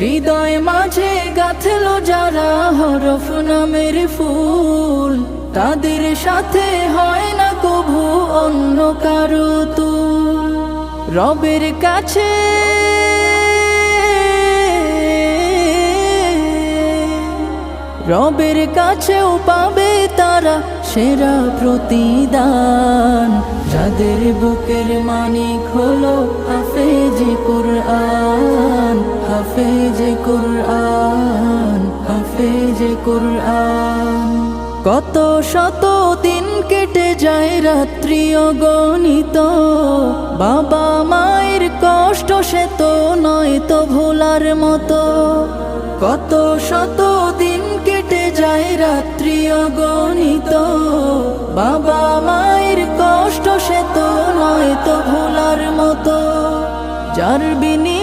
হৃদয় মাঝে গাঁথলো যারা হরফ নামের ফুল, তাদের সাথে হয় না কভু অন্য কারো তুল। রবের কাছে রবের কাছেও পাবে তারা সেরা প্রতিদান, যাদের বুকের মানিক হলো হাফেজে কুরআন, হাফেজে কুরআন, হাফেজে কুরআন। কত শত দিন কেটে যায় রাত্রি অগণিত, বাবা মায়ের কষ্ট সে তো নয় তো ভোলার মতো। কত শত দিন কেটে যায় রাত্রি অগণিত, বাবা মায়ের কষ্ট সে তো নয় তো ভোলার মতো। যার বিনি